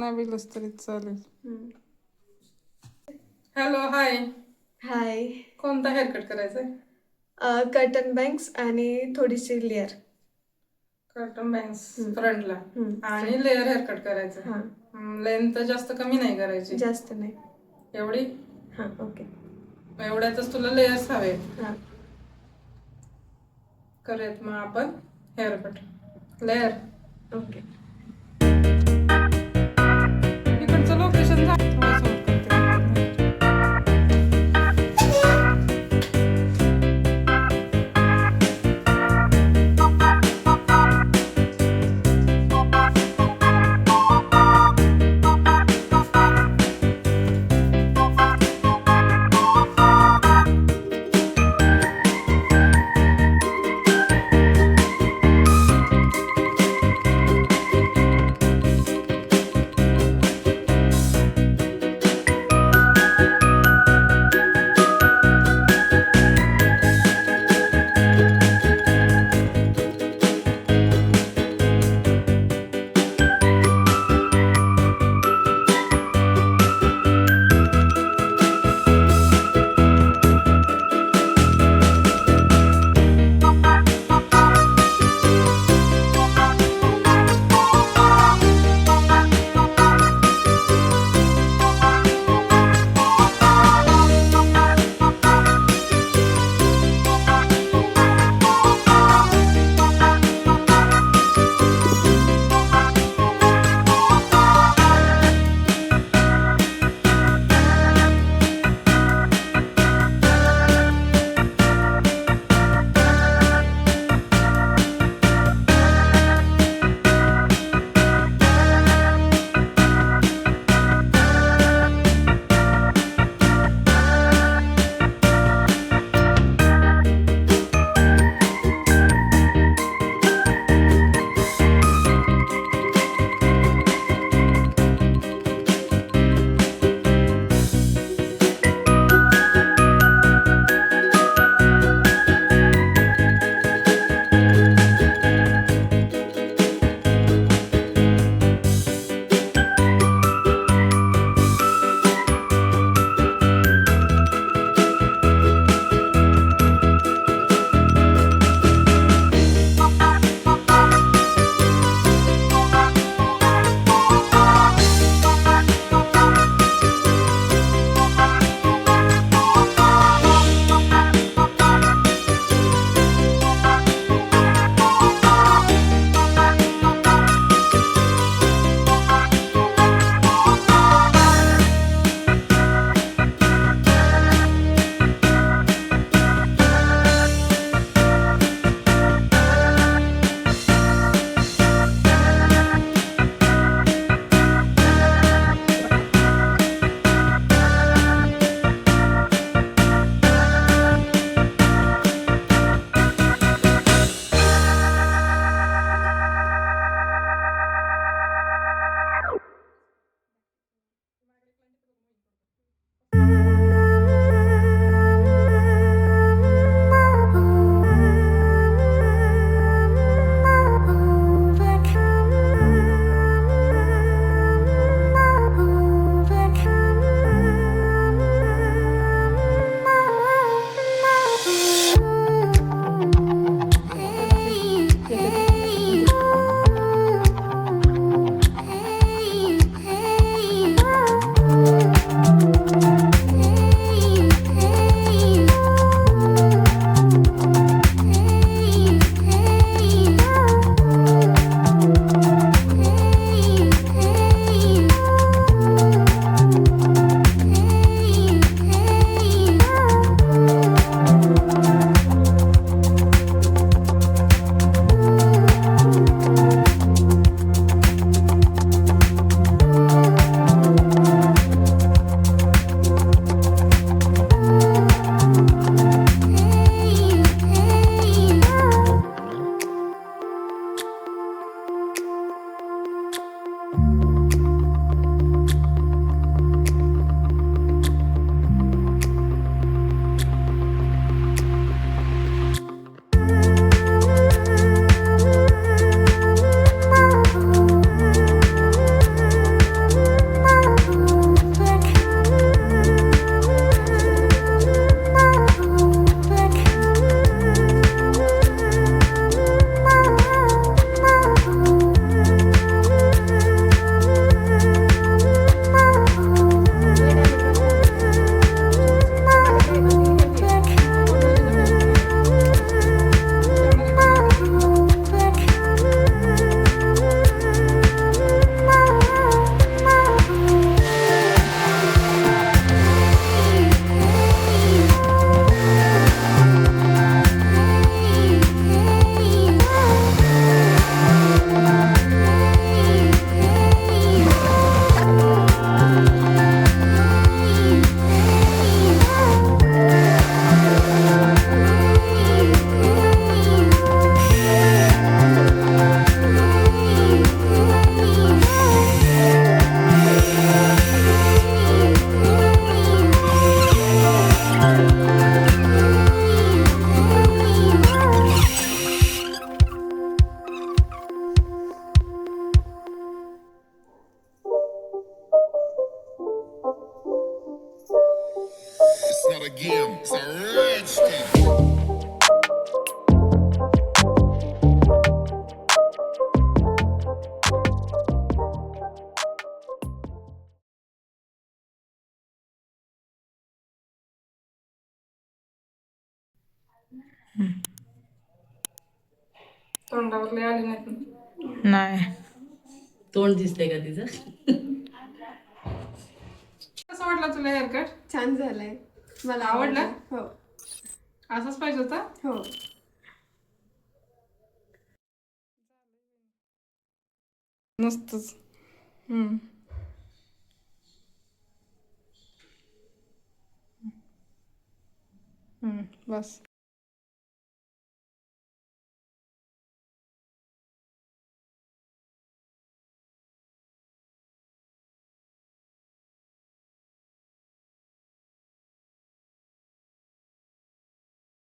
नाही बिलच तरी चालेल. Hello hi. हाय. कोणता हेअरकट करायचा आहे? कटन बँक्स आणि थोडीशी लेअर. कर्टन बँक्स फ्रंटला आणि लेअर हेअरकट करायचं. हां. लेंथ जास्त कमी नाही करायची. जास्त नाही. एवढी? हां ओके. एवढ्यातच तुला लेयर्स हवे. हां. करूयात मग आपण हेअरकट. लेअर. ओके. इकडचं location again. It's a redskin. तोंडावर लय आले नाहीत. नाही. तोंड दिसतंय का तिचं? कसं वाटलं तुला हेअरकट? छान झालंय. मला आवडलं? आवडलं. हो. असंच पाहिजे होता. हो. नसतंच. बस.